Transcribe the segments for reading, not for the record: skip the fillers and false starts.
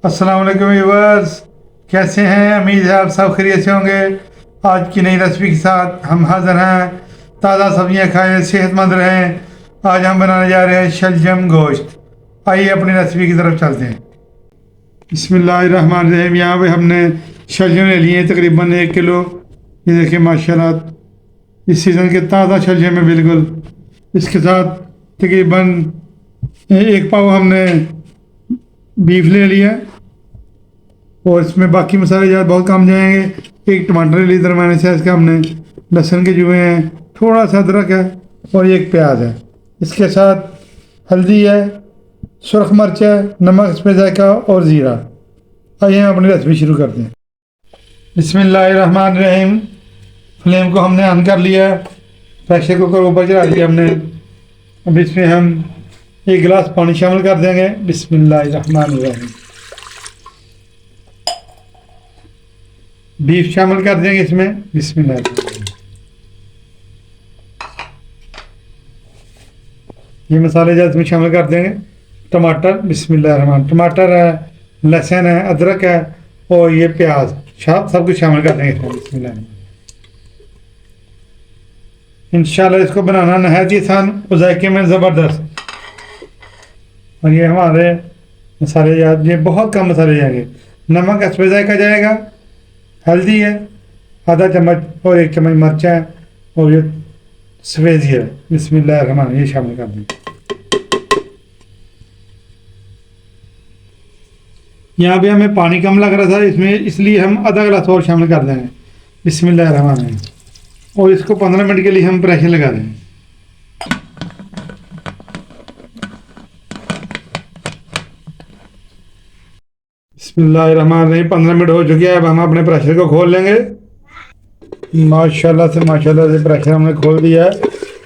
अस्सलाम वालेकुम व्यूअर्स, कैसे हैं? उम्मीद है आप सब खैरियत से होंगे। आज की नई रेसिपी के साथ हम हाजिर हैं। ताज़ा सब्जियां खाएं, सेहतमंद रहें। आज हम बनाने जा रहे हैं शलजम गोश्त। आइए अपनी रेसिपी की तरफ चलते हैं। बिस्मिल्लाहिर्रहमानिर्रहीम। यहाँ पे हमने शलजम ले लिए हैं तकरीबन 1 किलो। ये देखिए माशाल्लाह इस सीज़न के ताज़ा शलजम है बिल्कुल। इसके साथ तकरीबन 1 पाव हमने बीफ ले लिया और इसमें बाकी मसाले ज़्यादा बहुत कम जाएंगे। 1 टमाटर ले लिया दरमियाने साइज़ का हमने, लहसुन के जुए हैं, थोड़ा सा अदरक है और 1 प्याज है। इसके साथ हल्दी है, सुरख मिर्च है, नमक इसमें जायका और ज़ीरा। आइए हम अपनी रेसिपी शुरू करते हैं। बिस्मिल्लाहिर्रहमानिर्रहीम। फ्लेम को हमने ऑन कर लिया, प्रेशर कुकर ऊपर चढ़ा दिया हमने। अब इसमें हम 1 गिलास पानी शामिल कर देंगे। बिस्मिल्लाहिर्रहमानिर्रहीम। बीफ शामिल कर देंगे इसमें। बिस्मिल्लाहिर्रहमानिर्रहीम। ये मसाले जो इसमें शामिल कर देंगे। टमाटर, बिस्मिल्लाहिर्रहमानिर्रहीम, टमाटर है, लहसुन है, अदरक है और ये प्याज सब कुछ शामिल कर देंगे इसमें। बिस्मिल्लाहिर्रहमानिर्रहीम। इंशाल्लाह इसको बनाना नहायत ही आसान और जायके में ज़बरदस्त। और ये हमारे मसाले ये बहुत कम मसाले जाएंगे। नमक इसमें जायका जाएगा, हल्दी है आधा चम्मच और 1 चम्मच मिर्चा है और ये सफ़ेद ज़ीरा। बिस्मिल्लाहिर्रहमानिर्रहीम ये शामिल कर देंगे। यहाँ पे हमें पानी कम लग रहा था इसमें, इसलिए हम आधा गिलास और शामिल कर देंगे। बिस्मिल्लाहिर्रहमानिर्रहीम। और इसको 15 मिनट के लिए हम प्रेशर लगा देंगे। बिस्मिल्लाहिर्रहमानिर्रहीम। 15 मिनट हो चुके हैं। अब हम अपने प्रेशर को खोल लेंगे। माशाल्लाह से प्रेशर हमने खोल दिया है।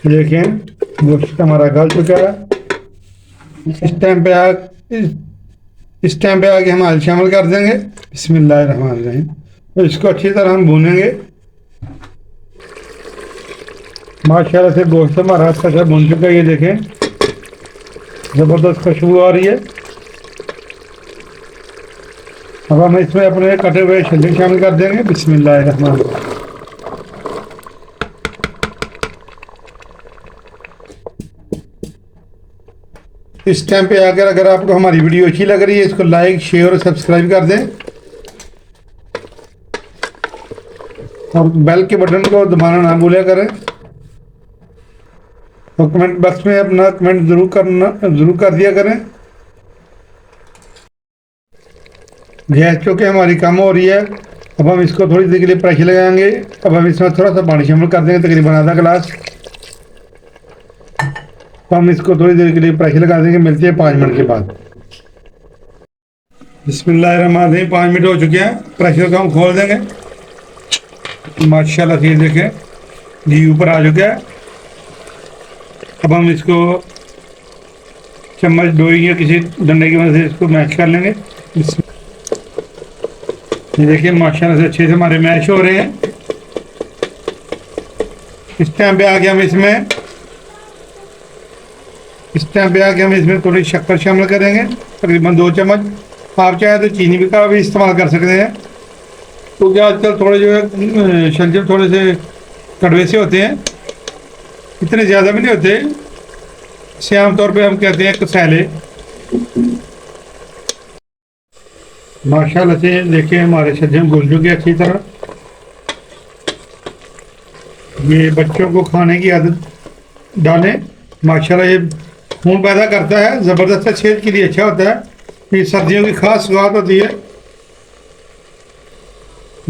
देखें गोश्त हमारा गल चुका है। इस टाइम पे आके हम आयल शामिल कर देंगे। बिस्मिल्लाहिर्रहमानिर्रहीम। तो इसको अच्छी तरह हम भूनेंगे। माशाल्लाह से गोश्त हमारा अच्छा सा भून चुका है। ये देखें ज़बरदस्त खुशबू आ रही है। अब हम इसमें अपने कटे हुए शलजम शामिल कर देंगे। बिस्मिल्लाहिर्रहमानिर्रहीम। इस टाइम पे आकर अगर आपको हमारी वीडियो अच्छी लग रही है इसको लाइक, शेयर और सब्सक्राइब कर दें और बेल के बटन को दबाना ना भूलिया करें। और कमेंट बॉक्स में अपना कमेंट ज़रूर कर दिया करें। गैस चूँकि हमारी कम हो रही है, अब हम इसको थोड़ी देर के लिए प्रेशर लगाएंगे। अब हम इसमें थोड़ा सा पानी शामिल कर देंगे, तकरीबन आधा गिलास। तो हम इसको थोड़ी देर के लिए प्रेशर लगा देंगे। मिलते हैं 5 मिनट के बाद। बिस्मिल्लाहिर्रहमानिर्रहीम। 5 मिनट हो चुके हैं। प्रेशर को हम खोल देंगे। माशाल्लाह से देखें घी ऊपर आ चुका है। अब हम इसको चम्मच डोई या किसी डंडे की मदद से इसको मैश कर लेंगे। ये देखिए माशाल्लाह से अच्छे से हमारे मैश हो रहे हैं। इस टाइम पे आके हम इसमें थोड़ी शक्कर शामिल करेंगे, तकरीबन 2 चम्मच। आप चाहे तो चीनी का भी इस्तेमाल कर सकते हैं, क्योंकि आजकल थोड़े जो है शलजम थोड़े से कड़वे से होते हैं, इतने ज़्यादा भी नहीं होते। इसे आमतौर पे हम कहते हैं कसैले। माशाल्लाह से देखिए हमारे शलजम घुल चुके अच्छी तरह। ये बच्चों को खाने की आदत डालें। माशाल्लाह ये खून पैदा करता है, ज़बरदस्त सेहत के लिए अच्छा होता है। ये सर्दियों की खास स्वाद होती है।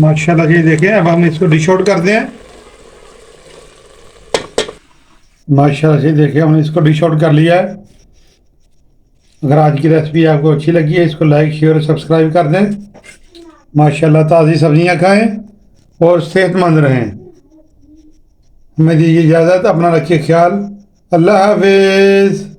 माशाल्लाह ये देखें। अब हम इसको डिश आउट करते हैं। माशाल्लाह से देखिए हमने इसको डिश आउट कर लिया है। अगर आज की रेसिपी आपको अच्छी लगी है इसको लाइक, शेयर और सब्सक्राइब कर दें। माशाल्लाह ताज़ी सब्जियां खाएं और सेहतमंद रहें। हमें दीजिए इजाज़त। अपना रखिए ख्याल। अल्लाह हाफिज़।